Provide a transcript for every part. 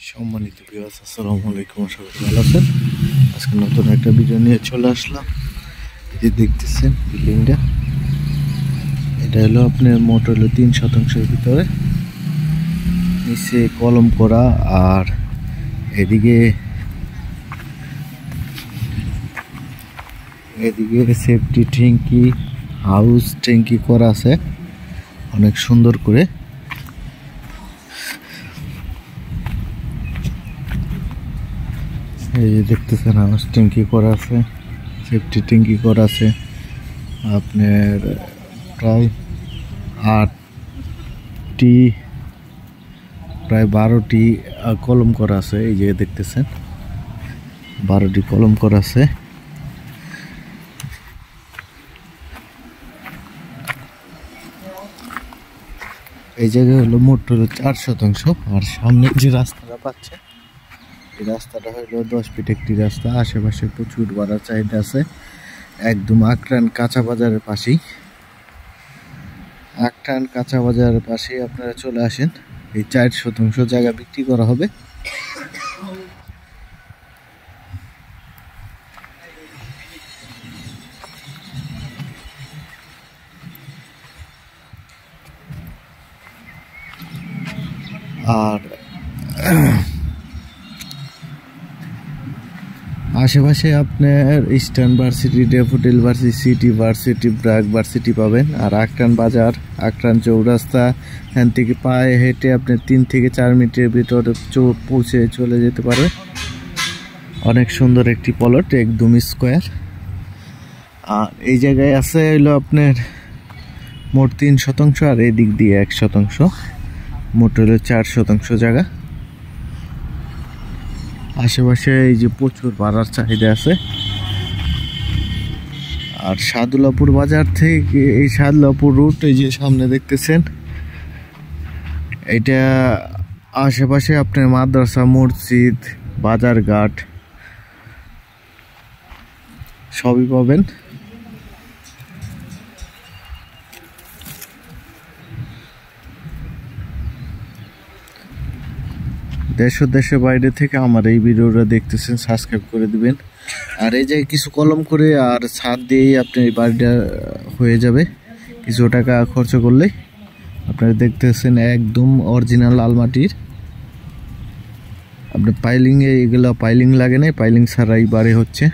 সম্মানিত ভিউয়ার্স, আসসালামু আলাইকুম। আশা করি ভালো আছেন। আজকে নতুন একটা ভিডিও নিয়ে চলে আসলাম। এই যে দেখতেছেন বিল্ডিংটা, এটা হলো আপনার মোট হলো 3 শতাংশের ভিতরে, নিচে কলম করা, আর এদিকে সেফটি ট্যাঙ্কি, হাউস ট্যাঙ্কি করা আছে অনেক সুন্দর করে। এই যে দেখতেছেন হাউস ট্যাঙ্কি করা আছে, সেফটি ট্যাঙ্কি করা আছে। আপনার প্রায় 12টি কলম করা আছে। এই যে দেখতেছেন 12টি কলম করা আছে। এই জায়গায় হলো মোট হলো 4 শতাংশ। আর সামনে যে রাস্তাটা পাচ্ছে, এই রাস্তাটা হলো 10 ফিট একটি রাস্তা। আশেপাশে প্রচুর বাড়ার চাহিদা আছে। একদম আকরান কাঁচা বাজারের পাশেই, আকরান কাঁচা বাজারের পাশেই আপনারা চলে আসেন। এই 4 শতাংশ জায়গা বিক্রি করা হবে। আর আশেপাশে আপনার eastern varsity, daffodil varsity, BRAC varsity পাবেন। আর আকরান বাজার, আকরান চৌরাস্তা, এখান থেকে পায়ে হেঁটে আপনি 3 থেকে 4 মিনিটের ভিতরে পৌঁছে চলে যেতে পারবেন। অনেক সুন্দর একটি প্লট, একদম স্কোয়ার। আর এই জায়গায় আছে হলো আপনার মোট 3 শতাংশ, আর এদিক দিয়ে 1 শতাংশ, মোট হলো 4 শতাংশ জায়গা। আশেপাশে এই যে প্রচুর ভাড়ার চাহিদা আছে। আর সাদুল্লাপুর বাজার থেকে এই সাদুল্লাপুর রুট, এই যে সামনে দেখতেছেন, এটা আশেপাশে আপনার মাদ্রাসা, মসজিদ, বাজারঘাট সবই পাবেন। দেশ ও দেশের বাইরে থেকে আমার এই ভিডিওটা দেখতেছেন, সাবস্ক্রাইব করে দিবেন। আর এই যে কিছু কলম করে আর ছাদ দিয়েই আপনার এই বাড়িটা হয়ে যাবে কিছু টাকা খরচ করলেই। আপনারা দেখতেছেন একদম অরিজিনাল লাল মাটির। আপনার পাইলিংয়ে এগুলো পাইলিং লাগে না, পাইলিং ছাড়াই বাড়ি হচ্ছে।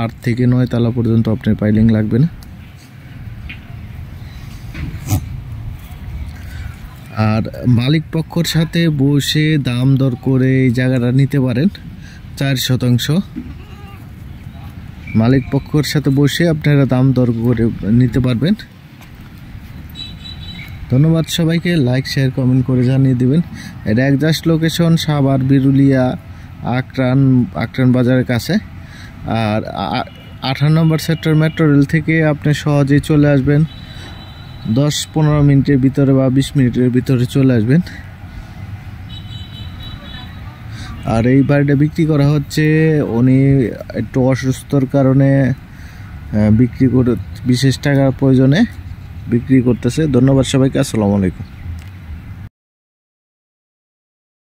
8 থেকে 9 তলা পর্যন্ত আপনার পাইলিং লাগবে না। আর মালিক পক্ষর সাথে বসে দাম দর করে এই জায়গাটা নিতে পারেন। 4 শতাংশ মালিক পক্ষর সাথে বসে আপনারা দাম দর করে নিতে পারবেন। ধন্যবাদ সবাইকে। লাইক, শেয়ার, কমেন্ট করে জানিয়ে দিবেন। এটা একজাস্ট লোকেশন সাভার, বিরুলিয়া, আকরান বাজারের কাছে। আর 18 নম্বর সেক্টর মেট্রো রেল থেকে আপনি সহজেই চলে আসবেন। 10-15 মিনিটের ভিতরে বা 20 মিনিটের ভিতরে চলে আসবেন। আর এই বাড়িটা বিক্রি করা হচ্ছে, উনি একটু অসুস্থর কারণে বিশেষ টাকার প্রয়োজনে বিক্রি করতেছে। ধন্যবাদ সবাইকে। আসসালামু আলাইকুম।